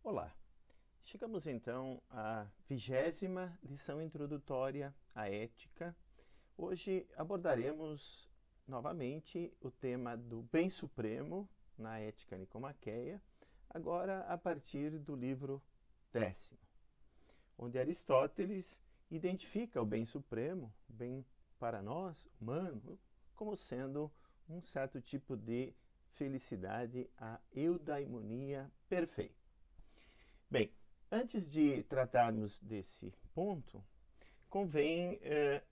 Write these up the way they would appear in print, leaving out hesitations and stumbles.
Olá, chegamos então à 20ª lição introdutória à ética. Hoje abordaremos novamente o tema do bem supremo na ética nicomaqueia, agora a partir do livro 10º, onde Aristóteles identifica o bem supremo, o bem para nós, humano, como sendo um certo tipo de felicidade, a eudaimonia perfeita. Bem, antes de tratarmos desse ponto, convém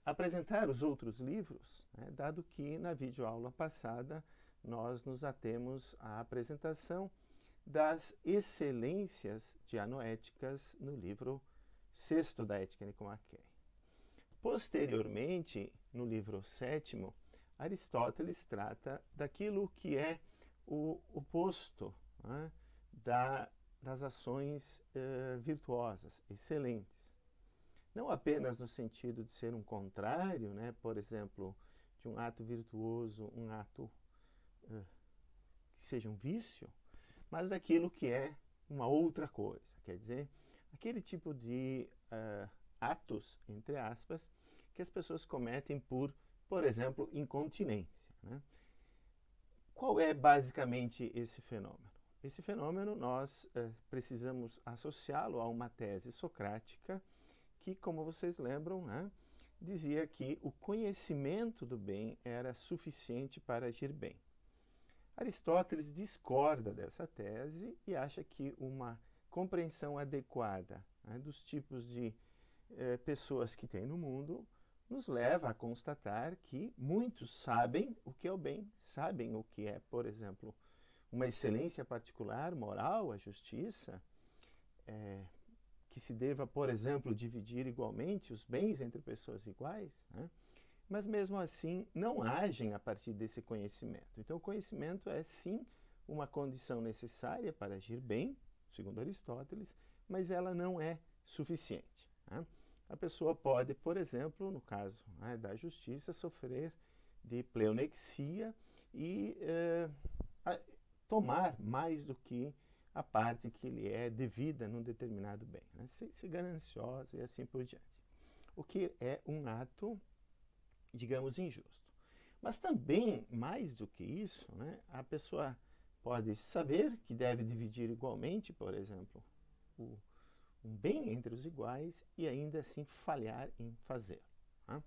apresentar os outros livros, né, dado que na videoaula passada nós nos atemos à apresentação das excelências dianoéticas no livro 6º da Ética Nicomaqueia. Posteriormente, no livro 7º, Aristóteles trata daquilo que é o oposto, né, das ações virtuosas, excelentes. Não apenas no sentido de ser um contrário, né, por exemplo, de um ato virtuoso, um ato que seja um vício, mas daquilo que é uma outra coisa. Quer dizer, aquele tipo de atos, entre aspas, que as pessoas cometem por exemplo, incontinência. Né? Qual é basicamente esse fenômeno? Esse fenômeno nós precisamos associá-lo a uma tese socrática que, como vocês lembram, né, dizia que o conhecimento do bem era suficiente para agir bem. Aristóteles discorda dessa tese e acha que uma compreensão adequada, né, dos tipos de pessoas que tem no mundo nos leva a constatar que muitos sabem o que é o bem, sabem o que é, por exemplo, uma excelência particular, moral, a justiça, que se deva, por exemplo, dividir igualmente os bens entre pessoas iguais, né? Mas mesmo assim não agem a partir desse conhecimento. Então o conhecimento é sim uma condição necessária para agir bem, segundo Aristóteles, mas ela não é suficiente. Né? A pessoa pode, por exemplo, no caso, né, da justiça, sofrer de pleonexia e tomar mais do que a parte que lhe é devida num determinado bem, né? Ser gananciosa e assim por diante. O que é um ato, digamos, injusto. Mas também, mais do que isso, né, a pessoa pode saber que deve dividir igualmente, por exemplo, um bem entre os iguais e ainda assim falhar em fazer. Né?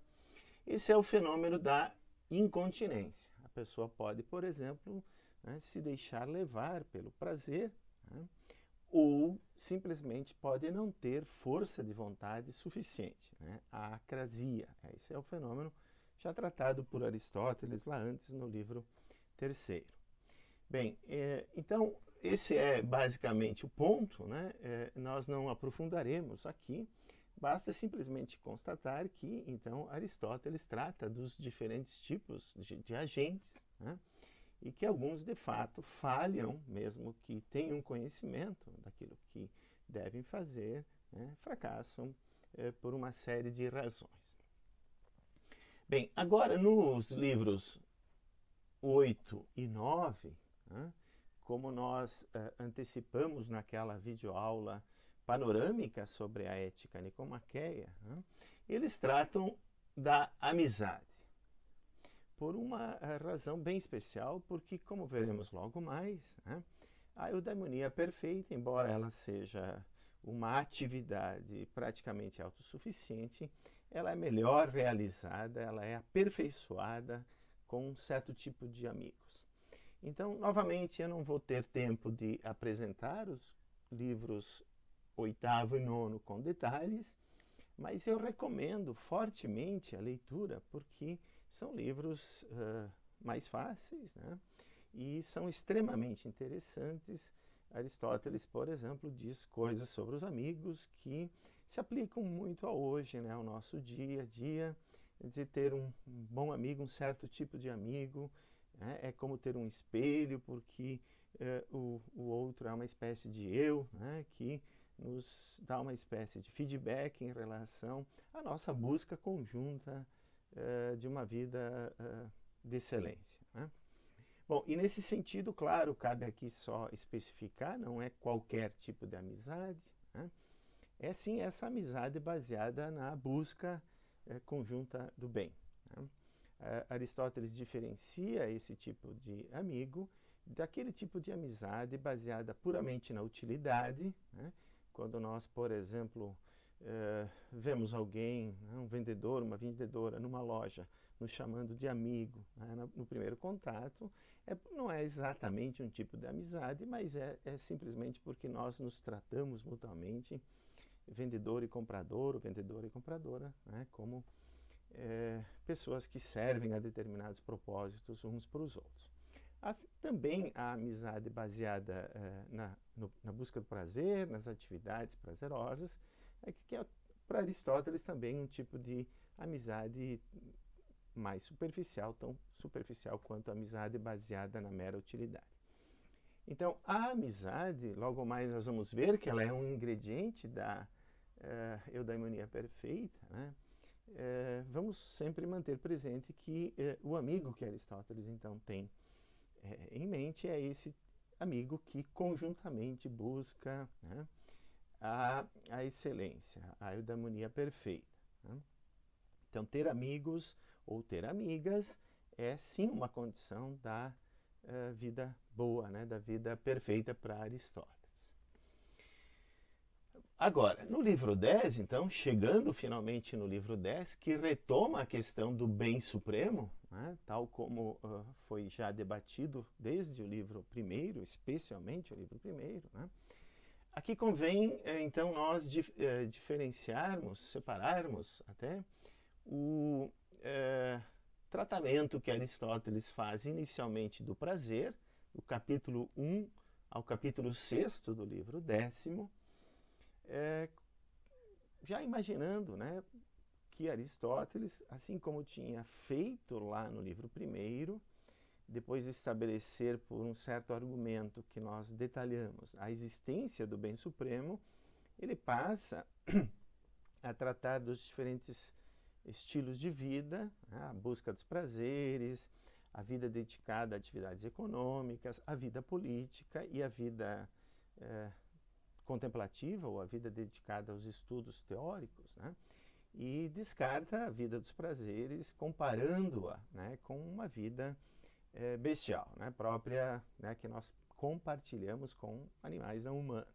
Esse é o fenômeno da incontinência. A pessoa pode, por exemplo, né, se deixar levar pelo prazer, né, ou simplesmente pode não ter força de vontade suficiente, né, a acrasia. Esse é o fenômeno já tratado por Aristóteles lá antes no livro 3º. Bem, então esse é basicamente o ponto, né? Nós não aprofundaremos aqui, basta simplesmente constatar que então Aristóteles trata dos diferentes tipos de agentes, né? E que alguns de fato falham, mesmo que tenham conhecimento daquilo que devem fazer, né? Fracassam por uma série de razões. Bem, agora nos livros 8 e 9, né, como nós antecipamos naquela videoaula panorâmica sobre a ética nicomaqueia, né, eles tratam da amizade. Por uma razão bem especial, porque, como veremos logo mais, né, a eudaimonia perfeita, embora ela seja uma atividade praticamente autossuficiente, ela é melhor realizada, ela é aperfeiçoada com um certo tipo de amigos. Então, novamente, eu não vou ter tempo de apresentar os livros 8º e 9º com detalhes, mas eu recomendo fortemente a leitura porque são livros mais fáceis, né? E são extremamente interessantes. Aristóteles, por exemplo, diz coisas sobre os amigos que se aplicam muito a hoje, né? Ao nosso dia a dia. Quer dizer, ter um bom amigo, um certo tipo de amigo, né? É como ter um espelho, porque o outro é uma espécie de eu, né? Que nos dá uma espécie de feedback em relação à nossa busca conjunta de uma vida de excelência. Né? Bom, e nesse sentido, claro, cabe aqui só especificar, não é qualquer tipo de amizade, né? É sim essa amizade baseada na busca conjunta do bem, né? Aristóteles diferencia esse tipo de amigo daquele tipo de amizade baseada puramente na utilidade, né? Quando nós, por exemplo, vemos alguém, né, um vendedor, uma vendedora numa loja, nos chamando de amigo, né, no primeiro contato, não é exatamente um tipo de amizade, mas é simplesmente porque nós nos tratamos mutuamente, vendedor e comprador, ou vendedora e compradora, né, como pessoas que servem a determinados propósitos uns para os outros. Também a amizade baseada na busca do prazer, nas atividades prazerosas, que é para Aristóteles também um tipo de amizade mais superficial, tão superficial quanto a amizade baseada na mera utilidade. Então, a amizade, logo mais nós vamos ver que ela é um ingrediente da eudaimonia perfeita, né? Vamos sempre manter presente que o amigo que Aristóteles então tem em mente é esse amigo que conjuntamente busca, né, a excelência, a eudaimonia perfeita, né? Então, ter amigos ou ter amigas é sim uma condição da vida boa, né, da vida perfeita para Aristóteles. Agora, no livro 10, então, chegando finalmente no livro 10, que retoma a questão do bem supremo, né, tal como foi já debatido desde o livro primeiro, especialmente o livro primeiro, né, aqui convém, então, nós diferenciarmos, separarmos até o tratamento que Aristóteles faz inicialmente do prazer, do capítulo 1 ao capítulo 6 do livro 10º, já imaginando, né, que Aristóteles, assim como tinha feito lá no livro primeiro, depois de estabelecer por um certo argumento que nós detalhamos a existência do bem supremo, ele passa a tratar dos diferentes estilos de vida, né, a busca dos prazeres, a vida dedicada a atividades econômicas, a vida política e a vida contemplativa, ou a vida dedicada aos estudos teóricos, né? E descarta a vida dos prazeres, comparando-a, né, com uma vida bestial, né, própria, né, que nós compartilhamos com animais não humanos.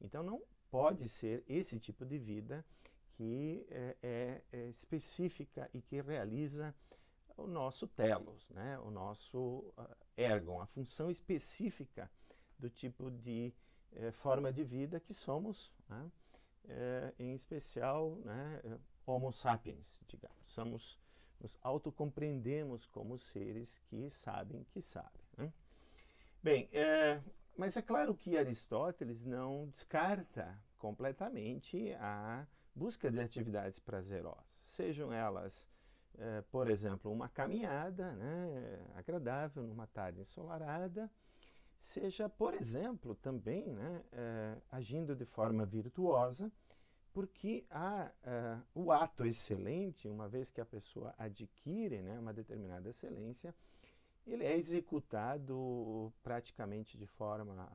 Então não pode ser esse tipo de vida que é específica e que realiza o nosso telos, né, o nosso ergon, a função específica do tipo de forma de vida que somos, né, em especial, né, Homo sapiens, digamos. Nos autocompreendemos como seres que sabem que sabem, né? Bem, mas é claro que Aristóteles não descarta completamente a busca de atividades prazerosas, sejam elas, por exemplo, uma caminhada, né, agradável numa tarde ensolarada, seja, por exemplo, também, né, agindo de forma virtuosa, porque o ato excelente, uma vez que a pessoa adquire, né, uma determinada excelência, ele é executado praticamente de forma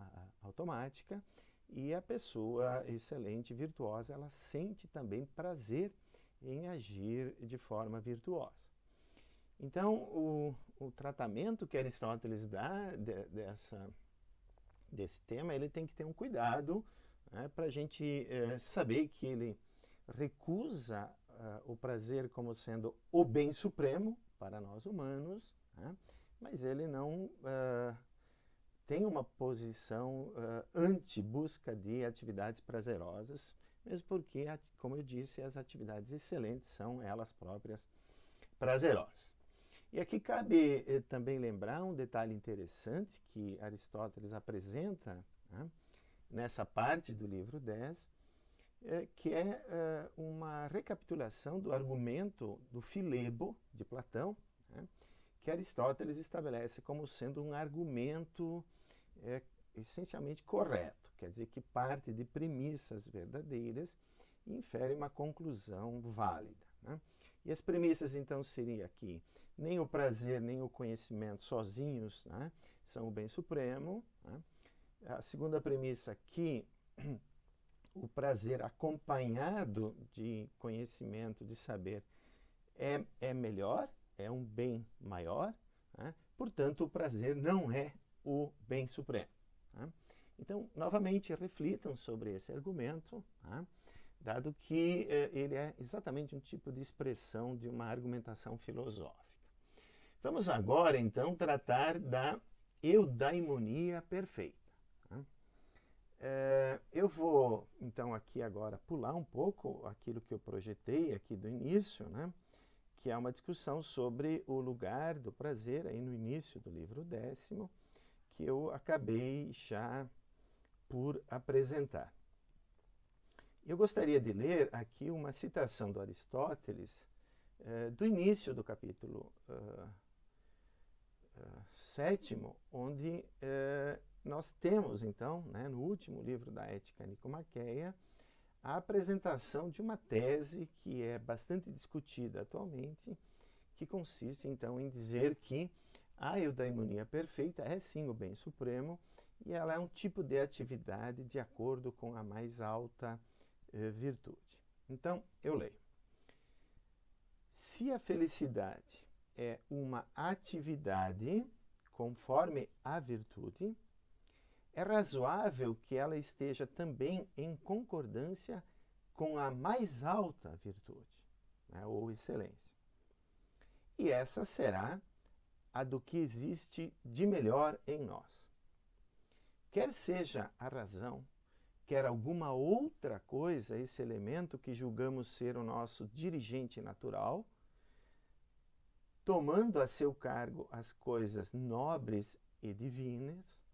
automática, e a pessoa excelente, virtuosa, ela sente também prazer em agir de forma virtuosa. Então, o tratamento que Aristóteles dá desse tema, ele tem que ter um cuidado, né, para a gente saber que ele recusa o prazer como sendo o bem supremo para nós humanos, né, mas ele não tem uma posição anti-busca de atividades prazerosas, mesmo porque, como eu disse, as atividades excelentes são elas próprias prazerosas. E aqui cabe também lembrar um detalhe interessante que Aristóteles apresenta, né, nessa parte do livro 10, que é uma recapitulação do argumento do Filebo, de Platão, né, que Aristóteles estabelece como sendo um argumento essencialmente correto, quer dizer, que parte de premissas verdadeiras e infere uma conclusão válida, né? E as premissas, então, seriam aqui: nem o prazer, nem o conhecimento sozinhos, né, são o bem supremo. Né? A segunda premissa aqui, o prazer acompanhado de conhecimento, de saber, é melhor, é um bem maior. Né? Portanto, o prazer não é o bem supremo. Né? Então, novamente, reflitam sobre esse argumento, né? Dado que ele é exatamente um tipo de expressão de uma argumentação filosófica. Vamos agora, então, tratar da eudaimonia perfeita. Né? Eu vou, então, aqui agora pular um pouco aquilo que eu projetei aqui do início, né? Que é uma discussão sobre o lugar do prazer, aí no início do livro 10º, que eu acabei já por apresentar. Eu gostaria de ler aqui uma citação do Aristóteles, do início do capítulo 7º, onde nós temos, então, né, no último livro da Ética Nicomaqueia, a apresentação de uma tese que é bastante discutida atualmente, que consiste, então, em dizer que a eudaimonia perfeita é, sim, o bem supremo, e ela é um tipo de atividade de acordo com a mais alta virtude. Então, eu leio. Se a felicidade é uma atividade conforme a virtude, é razoável que ela esteja também em concordância com a mais alta virtude, né, ou excelência. E essa será a do que existe de melhor em nós. Quer seja a razão, quer alguma outra coisa, esse elemento que julgamos ser o nosso dirigente natural, tomando a seu cargo as coisas nobres e divinas,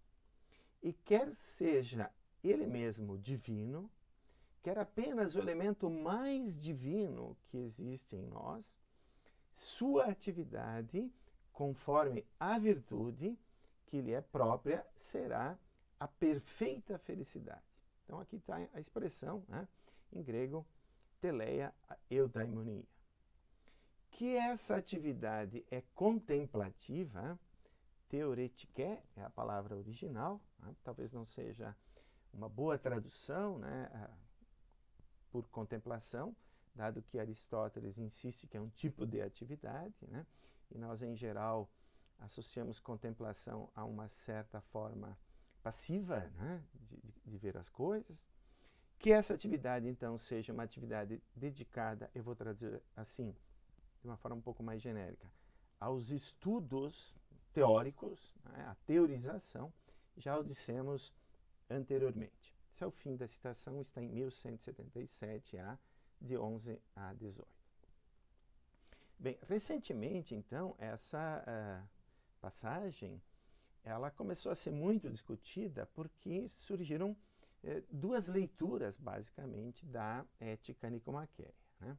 e quer seja ele mesmo divino, quer apenas o elemento mais divino que existe em nós, sua atividade, conforme a virtude que lhe é própria, será a perfeita felicidade. Então aqui está a expressão, né, em grego, teleia eudaimonia. Que essa atividade é contemplativa, theoretike é a palavra original, né, talvez não seja uma boa tradução, né, por contemplação, dado que Aristóteles insiste que é um tipo de atividade, né, e nós, em geral, associamos contemplação a uma certa forma passiva, né, de ver as coisas. Que essa atividade, então, seja uma atividade dedicada, eu vou traduzir assim, de uma forma um pouco mais genérica, aos estudos teóricos, né, a teorização, já o dissemos anteriormente. Esse é o fim da citação, está em 1177A, de 11 a 18. Bem, recentemente, então, essa passagem, ela começou a ser muito discutida porque surgiram duas leituras, basicamente, da Ética Nicomaqueia. Né?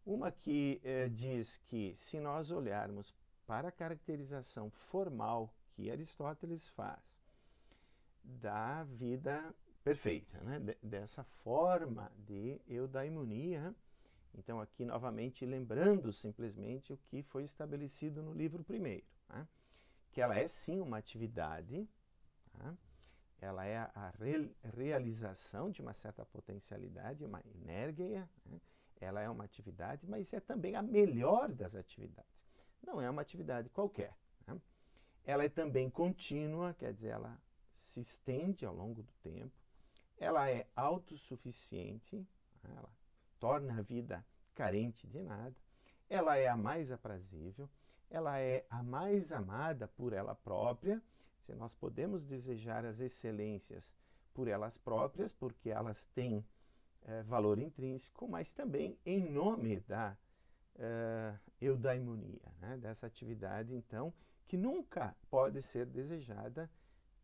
Uma que diz que, se nós olharmos para a caracterização formal que Aristóteles faz da vida perfeita, né? Dessa forma de eudaimonia, então aqui novamente lembrando simplesmente o que foi estabelecido no livro primeiro, né? Que ela é sim uma atividade, tá? Ela é a realização de uma certa potencialidade, uma energia, né? Ela é uma atividade, mas é também a melhor das atividades. Não é uma atividade qualquer. Né? Ela é também contínua, quer dizer, ela se estende ao longo do tempo. Ela é autossuficiente, né? Ela torna a vida carente de nada. Ela é a mais aprazível. Ela é a mais amada por ela própria. Se nós podemos desejar as excelências por elas próprias, porque elas têm valor intrínseco, mas também em nome da eudaimonia, né? Dessa atividade, então, que nunca pode ser desejada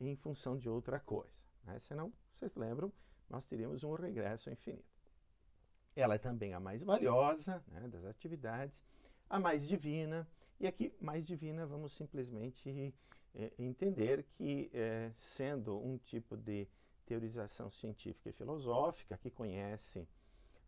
em função de outra coisa. Né? Senão, vocês lembram, nós teríamos um regresso infinito. Ela é também a mais valiosa, né, das atividades, a mais divina, e aqui, mais divina, vamos simplesmente entender que, sendo um tipo de teorização científica e filosófica que conhece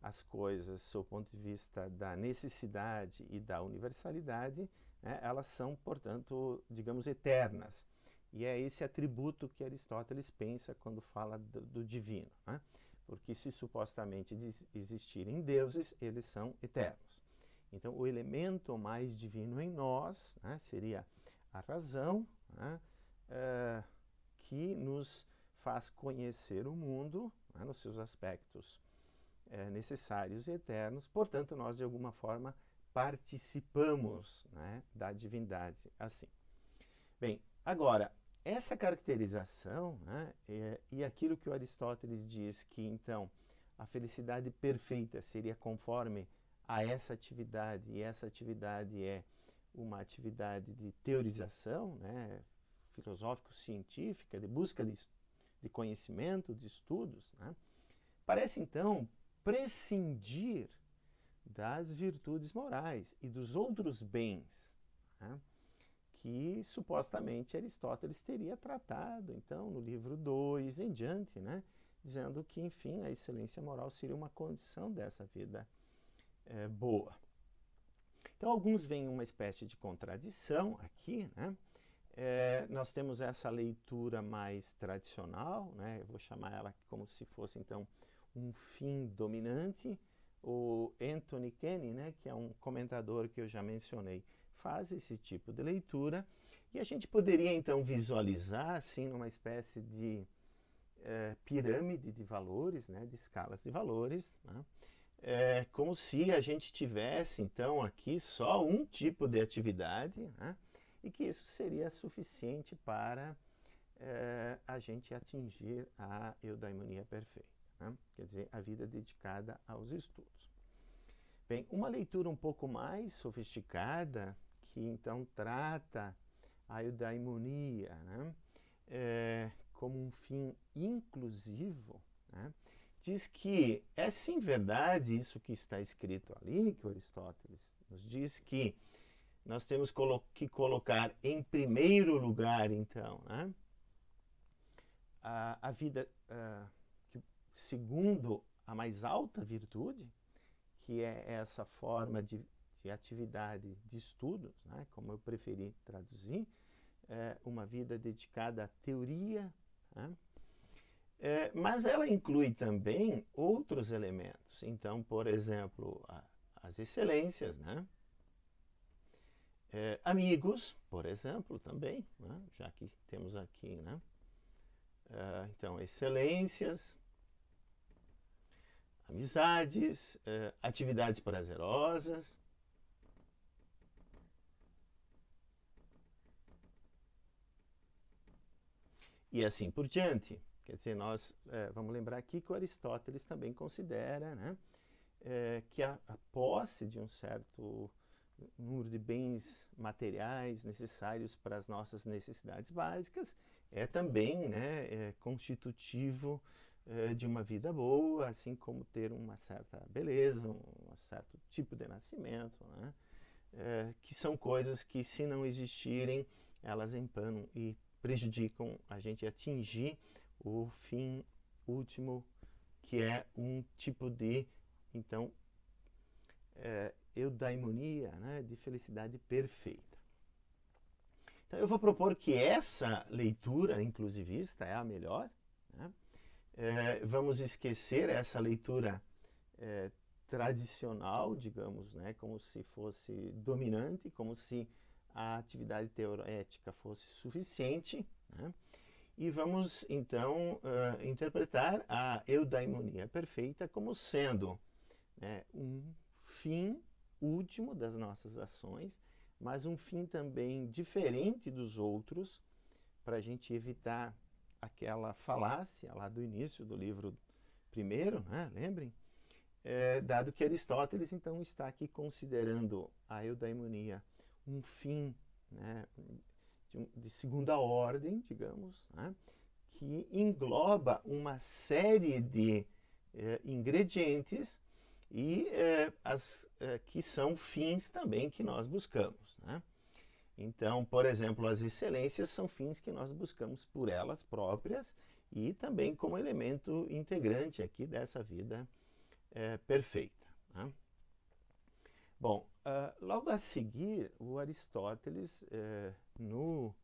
as coisas sob o ponto de vista da necessidade e da universalidade, né, elas são, portanto, digamos, eternas. E é esse atributo que Aristóteles pensa quando fala do divino, né? Porque se supostamente existirem deuses, eles são eternos. Então, o elemento mais divino em nós, né, seria a razão, né, que nos faz conhecer o mundo, né, nos seus aspectos necessários e eternos. Portanto, nós, de alguma forma, participamos, né, da divindade assim. Bem, agora, essa caracterização, né, e aquilo que o Aristóteles diz que, então, a felicidade perfeita seria conforme a essa atividade, e essa atividade é uma atividade de teorização, né, filosófico-científica, de busca de conhecimento, de estudos, né, parece, então, prescindir das virtudes morais e dos outros bens, né, que supostamente Aristóteles teria tratado, então, no livro 2 em diante, né, dizendo que, enfim, a excelência moral seria uma condição dessa vida boa. Então, alguns veem uma espécie de contradição aqui, né? Nós temos essa leitura mais tradicional, né? Eu vou chamar ela como se fosse, então, um fim dominante. O Anthony Kenny, né, que é um comentador que eu já mencionei, faz esse tipo de leitura, e a gente poderia, então, visualizar, assim, numa espécie de pirâmide de valores, né, de escalas de valores, né? Como se a gente tivesse, então, aqui só um tipo de atividade, né, e que isso seria suficiente para a gente atingir a eudaimonia perfeita, né? Quer dizer, a vida dedicada aos estudos. Bem, uma leitura um pouco mais sofisticada, que então trata a eudaimonia, né, como um fim inclusivo, né, diz que é sim verdade isso que está escrito ali, que Aristóteles nos diz que nós temos que colocar em primeiro lugar, então, né, a vida segundo a mais alta virtude, que é essa forma de atividade de estudos, né, como eu preferi traduzir, uma vida dedicada à teoria, né, mas ela inclui também outros elementos. Então, por exemplo, as excelências, né, amigos, por exemplo, também, né, já que temos aqui, né, então, excelências, amizades, atividades prazerosas. E assim por diante. Quer dizer, nós vamos lembrar aqui que o Aristóteles também considera, né, que a posse de um certo número de bens materiais necessários para as nossas necessidades básicas é também, né, constitutivo de uma vida boa, assim como ter uma certa beleza, um certo tipo de nascimento, né, que são coisas que, se não existirem, elas empanam e prejudicam a gente atingir o fim último, que é um tipo de, então, eudaimonia, né, de felicidade perfeita. Então, eu vou propor que essa leitura inclusivista é a melhor, né? Vamos esquecer essa leitura tradicional, digamos, né, como se fosse dominante, como se a atividade teorética fosse suficiente, né? E vamos, então, interpretar a eudaimonia perfeita como sendo, né, um fim último das nossas ações, mas um fim também diferente dos outros, para a gente evitar aquela falácia lá do início do livro primeiro, né, lembrem? Dado que Aristóteles, então, está aqui considerando a eudaimonia um fim, né, de segunda ordem, digamos, né, que engloba uma série de ingredientes e que são fins também que nós buscamos, né? Então, por exemplo, as excelências são fins que nós buscamos por elas próprias e também como elemento integrante aqui dessa vida perfeita. Né? Bom, logo a seguir, o Aristóteles, no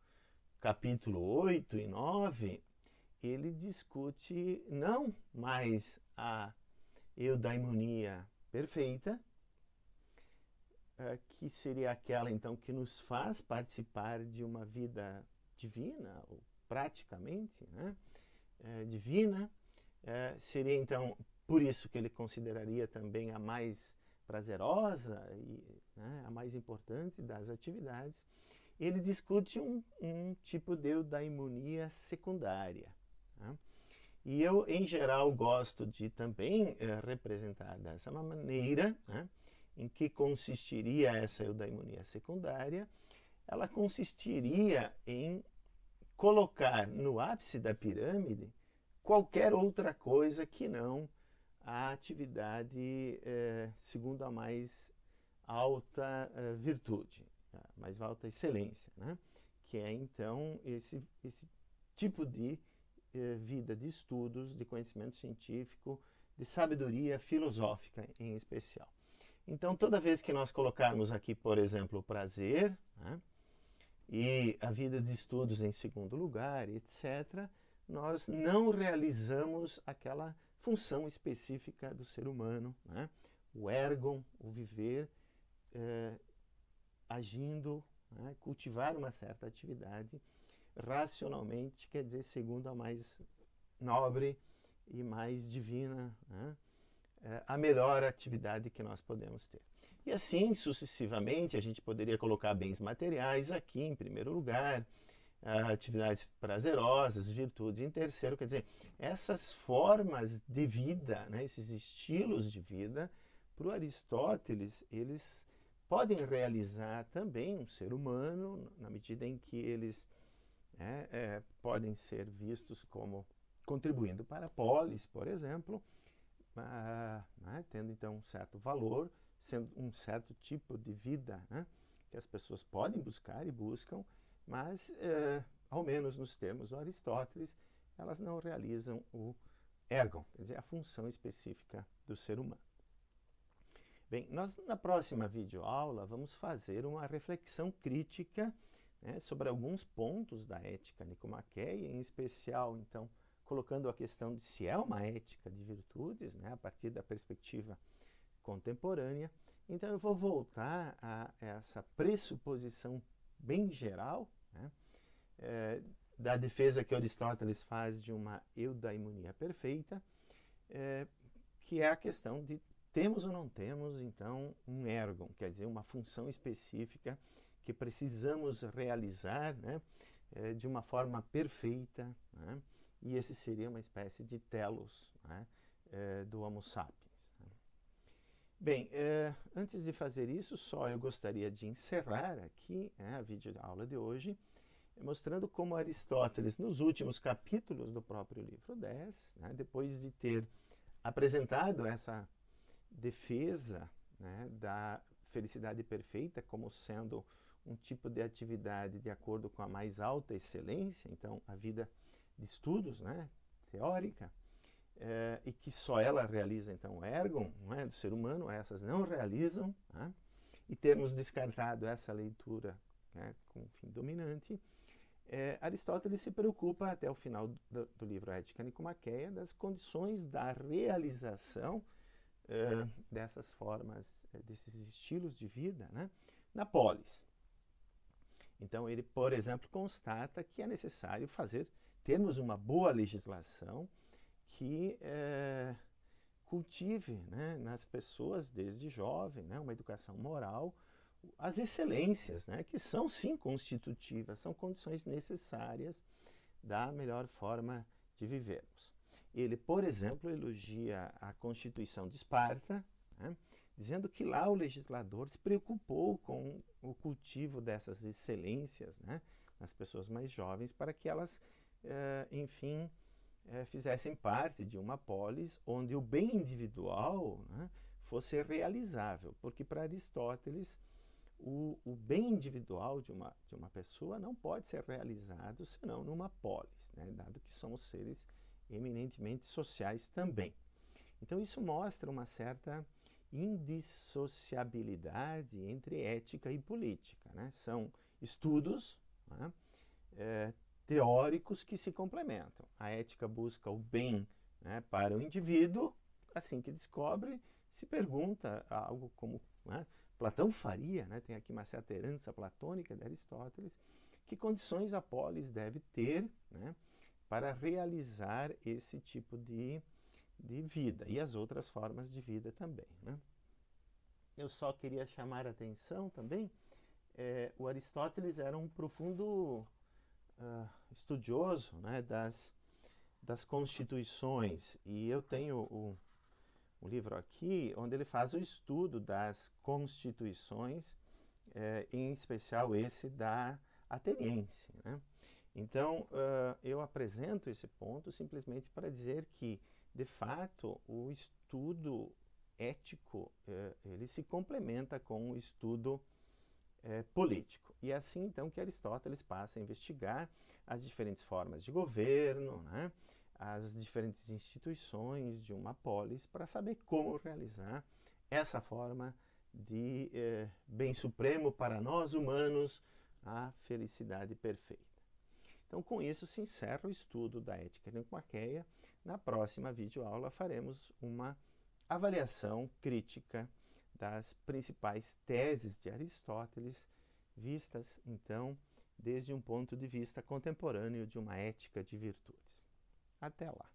capítulo 8 e 9, ele discute não mais a eudaimonia perfeita, que seria aquela então que nos faz participar de uma vida divina, ou praticamente, né, divina. Seria então por isso que ele consideraria também a mais prazerosa e, né, a mais importante das atividades. Ele discute um tipo de eudaimonia secundária. Né? E eu, em geral, gosto de também representar dessa maneira, né, em que consistiria essa eudaimonia secundária. Ela consistiria em colocar no ápice da pirâmide qualquer outra coisa que não a atividade segundo a mais alta virtude, a mais alta excelência, né? Que é então esse tipo de vida de estudos, de conhecimento científico, de sabedoria filosófica em especial. Então, toda vez que nós colocarmos aqui, por exemplo, o prazer, né, e a vida de estudos em segundo lugar, etc., nós não realizamos aquela função específica do ser humano, né? O ergon, o viver, agindo, né? Cultivar uma certa atividade racionalmente, quer dizer, segundo a mais nobre e mais divina, né? A melhor atividade que nós podemos ter. E assim, sucessivamente, a gente poderia colocar bens materiais aqui em primeiro lugar, atividades prazerosas, virtudes em terceiro. Quer dizer, essas formas de vida, né, esses estilos de vida, para o Aristóteles, eles podem realizar também um ser humano, na medida em que eles podem ser vistos como contribuindo para a polis, por exemplo, né, tendo então um certo valor, sendo um certo tipo de vida, né, que as pessoas podem buscar e buscam, mas ao menos nos termos do Aristóteles, elas não realizam o ergon, quer dizer, a função específica do ser humano. Bem, nós na próxima videoaula vamos fazer uma reflexão crítica, né, sobre alguns pontos da ética nicomaqueia, em especial, então, colocando a questão de se é uma ética de virtudes, né, a partir da perspectiva contemporânea. Então eu vou voltar a essa pressuposição bem geral, né, da defesa que Aristóteles faz de uma eudaimonia perfeita, que é a questão de temos ou não temos, então, um ergon, quer dizer, uma função específica que precisamos realizar, né, de uma forma perfeita, né, e esse seria uma espécie de telos, né, do Homo sapiens. Né. Bem, antes de fazer isso, só eu gostaria de encerrar aqui a videoaula de hoje, mostrando como Aristóteles, nos últimos capítulos do próprio livro 10, né, depois de ter apresentado essa defesa, né, da felicidade perfeita como sendo um tipo de atividade de acordo com a mais alta excelência, então a vida de estudos, né, teórica, e que só ela realiza então o ergon, né, do ser humano, essas não realizam, né, e termos descartado essa leitura, né, com fim dominante, Aristóteles se preocupa até o final do livro Ética Nicomaqueia das condições da realização dessas formas, desses estilos de vida, né, na polis. Então ele, por exemplo, constata que é necessário termos uma boa legislação que cultive, né, nas pessoas desde jovem, né, uma educação moral, as excelências, né, que são sim constitutivas, são condições necessárias da melhor forma de vivermos. Ele, por exemplo, elogia a Constituição de Esparta, né, dizendo que lá o legislador se preocupou com o cultivo dessas excelências, né, nas pessoas mais jovens, para que elas, enfim, fizessem parte de uma polis onde o bem individual, né, fosse realizável, porque para Aristóteles o bem individual de uma pessoa não pode ser realizado senão numa polis, né, dado que somos seres eminentemente sociais também. Então isso mostra uma certa indissociabilidade entre ética e política, né? São estudos, né, teóricos que se complementam. A ética busca o bem, né, para o indivíduo, assim que descobre, se pergunta algo como, né, Platão faria, né, tem aqui uma certa herança platônica de Aristóteles, que condições a polis deve ter, né, para realizar esse tipo de vida e as outras formas de vida também, né? Eu só queria chamar a atenção também, o Aristóteles era um profundo estudioso, né, das constituições, e eu tenho o livro aqui onde ele faz o estudo das constituições, em especial esse da ateniense, né? Então, eu apresento esse ponto simplesmente para dizer que, de fato, o estudo ético, ele se complementa com o estudo político. E é assim, então, que Aristóteles passa a investigar as diferentes formas de governo, né, as diferentes instituições de uma polis, para saber como realizar essa forma de bem supremo para nós humanos, a felicidade perfeita. Então, com isso, se encerra o estudo da ética nicomaqueia. Na próxima videoaula faremos uma avaliação crítica das principais teses de Aristóteles, vistas, então, desde um ponto de vista contemporâneo de uma ética de virtudes. Até lá!